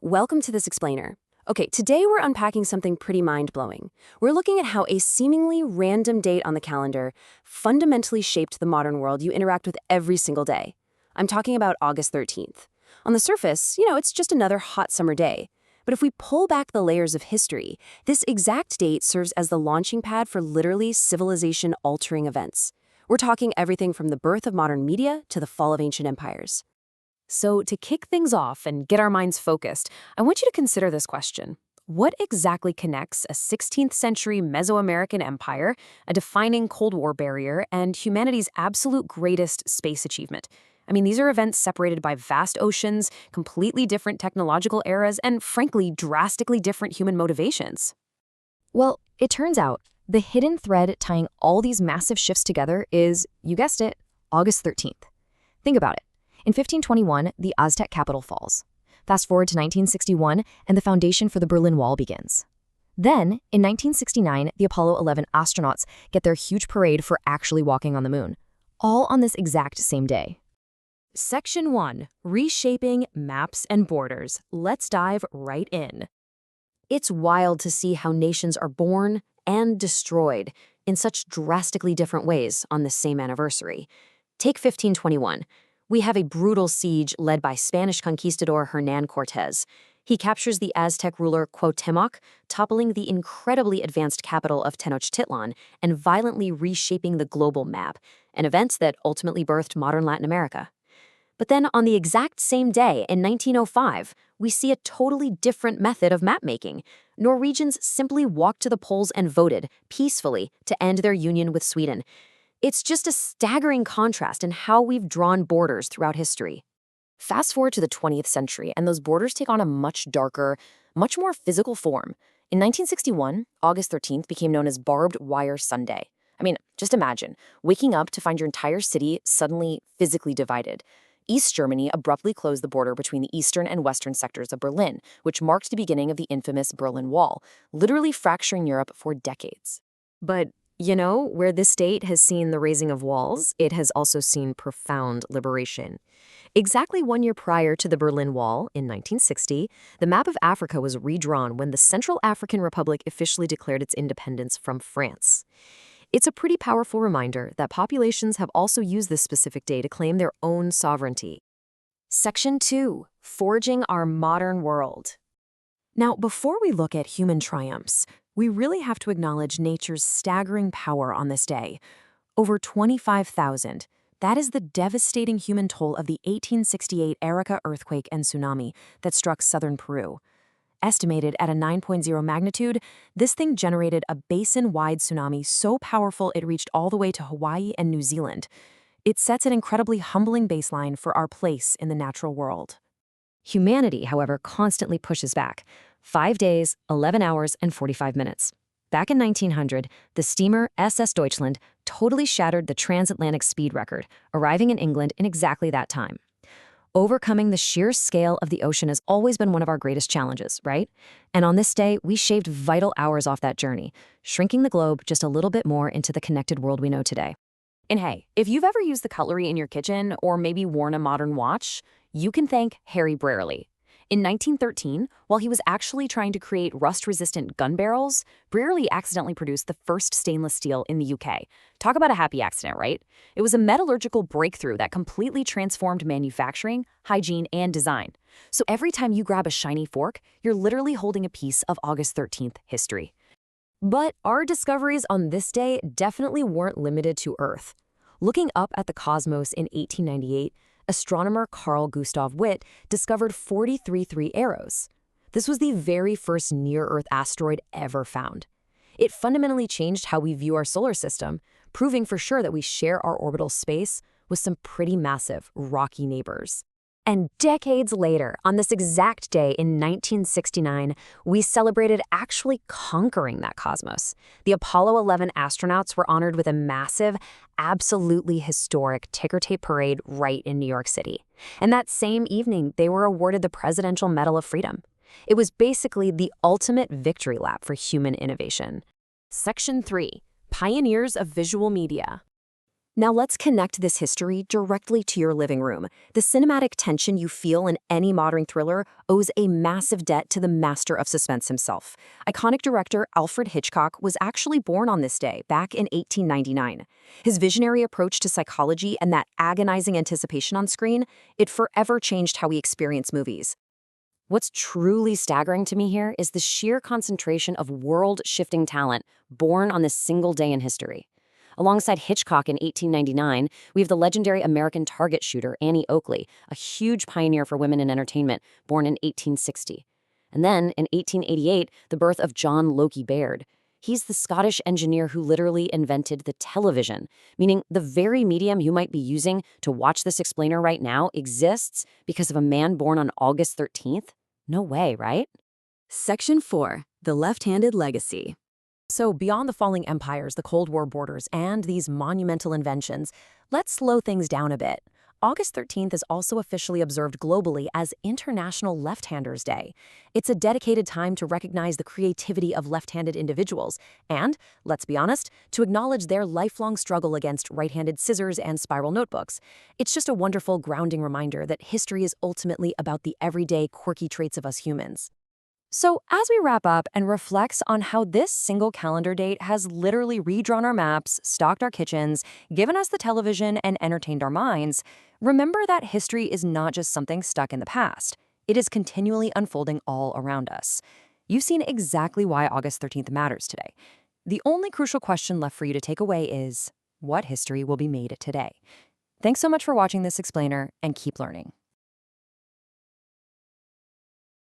Welcome to this explainer. Okay, today we're unpacking something pretty mind-blowing. We're looking at how a seemingly random date on the calendar fundamentally shaped the modern world you interact with every single day. I'm talking about August 13th. On the surface, it's just another hot summer day. But if we pull back the layers of history, this exact date serves as the launching pad for literally civilization-altering events. We're talking everything from the birth of modern media to the fall of ancient empires. So to kick things off and get our minds focused, I want you to consider this question. What exactly connects a 16th century Mesoamerican empire, a defining Cold War barrier, and humanity's absolute greatest space achievement? I mean, these are events separated by vast oceans, completely different technological eras, and frankly, drastically different human motivations. Well, it turns out the hidden thread tying all these massive shifts together is, you guessed it, August 13th. Think about it. In 1521, the Aztec capital falls. Fast forward to 1961, and the foundation for the Berlin Wall begins. Then, in 1969, the Apollo 11 astronauts get their huge parade for actually walking on the moon, all on this exact same day. Section 1. Reshaping Maps and Borders. Let's dive right in. It's wild to see how nations are born and destroyed in such drastically different ways on the same anniversary. Take 1521. We have a brutal siege led by Spanish conquistador Hernán Cortés. He captures the Aztec ruler Cuauhtémoc, toppling the incredibly advanced capital of Tenochtitlan and violently reshaping the global map, an event that ultimately birthed modern Latin America. But then on the exact same day, in 1905, we see a totally different method of map-making. Norwegians simply walked to the polls and voted, peacefully, to end their union with Sweden. It's just a staggering contrast in how we've drawn borders throughout history. Fast forward to the 20th century, and those borders take on a much darker, much more physical form. In 1961, August 13th became known as Barbed Wire Sunday. I mean, just imagine, waking up to find your entire city suddenly physically divided. East Germany abruptly closed the border between the eastern and western sectors of Berlin, which marked the beginning of the infamous Berlin Wall, literally fracturing Europe for decades. But where this date has seen the raising of walls, it has also seen profound liberation. Exactly 1 year prior to the Berlin Wall, in 1960, the map of Africa was redrawn when the Central African Republic officially declared its independence from France. It's a pretty powerful reminder that populations have also used this specific day to claim their own sovereignty. Section 2. Forging our modern world. Now, before we look at human triumphs, we really have to acknowledge nature's staggering power on this day. Over 25,000. That is the devastating human toll of the 1868 Erika earthquake and tsunami that struck southern Peru. Estimated at a 9.0 magnitude, this thing generated a basin-wide tsunami so powerful it reached all the way to Hawaii and New Zealand. It sets an incredibly humbling baseline for our place in the natural world. Humanity, however, constantly pushes back. 5 days, 11 hours, and 45 minutes. Back in 1900, the steamer SS Deutschland totally shattered the transatlantic speed record, arriving in England in exactly that time. Overcoming the sheer scale of the ocean has always been one of our greatest challenges, right? And on this day, we shaved vital hours off that journey, shrinking the globe just a little bit more into the connected world we know today. And hey, if you've ever used the cutlery in your kitchen or maybe worn a modern watch, you can thank Harry Brearley. In 1913, while he was actually trying to create rust-resistant gun barrels, Brearley accidentally produced the first stainless steel in the UK. Talk about a happy accident, right? It was a metallurgical breakthrough that completely transformed manufacturing, hygiene, and design. So every time you grab a shiny fork, you're literally holding a piece of August 13th history. But our discoveries on this day definitely weren't limited to Earth. Looking up at the cosmos in 1898, astronomer Carl Gustav Witt discovered 43 Arrows. This was the very first near-Earth asteroid ever found. It fundamentally changed how we view our solar system, proving for sure that we share our orbital space with some pretty massive, rocky neighbors. And decades later, on this exact day in 1969, we celebrated actually conquering that cosmos. The Apollo 11 astronauts were honored with a massive, absolutely historic ticker tape parade right in New York City. And that same evening, they were awarded the Presidential Medal of Freedom. It was basically the ultimate victory lap for human innovation. Section 3. Pioneers of Visual Media. Now let's connect this history directly to your living room. The cinematic tension you feel in any modern thriller owes a massive debt to the master of suspense himself. Iconic director Alfred Hitchcock was actually born on this day, back in 1899. His visionary approach to psychology and that agonizing anticipation on screen, it forever changed how we experience movies. What's truly staggering to me here is the sheer concentration of world-shifting talent born on this single day in history. Alongside Hitchcock in 1899, we have the legendary American target shooter Annie Oakley, a huge pioneer for women in entertainment, born in 1860. And then, in 1888, the birth of John Logie Baird. He's the Scottish engineer who literally invented the television, meaning the very medium you might be using to watch this explainer right now exists because of a man born on August 13th? No way, right? Section 4. The Left-Handed Legacy. So beyond the falling empires, the Cold War borders, and these monumental inventions, let's slow things down a bit. August 13th is also officially observed globally as International Lefthanders Day. It's a dedicated time to recognize the creativity of left-handed individuals and, let's be honest, to acknowledge their lifelong struggle against right-handed scissors and spiral notebooks. It's just a wonderful grounding reminder that history is ultimately about the everyday, quirky traits of us humans. So, as we wrap up and reflect on how this single calendar date has literally redrawn our maps, stocked our kitchens, given us the television, and entertained our minds, remember that history is not just something stuck in the past. It is continually unfolding all around us. You've seen exactly why August 13th matters today. The only crucial question left for you to take away is, what history will be made today? Thanks so much for watching this explainer, and keep learning.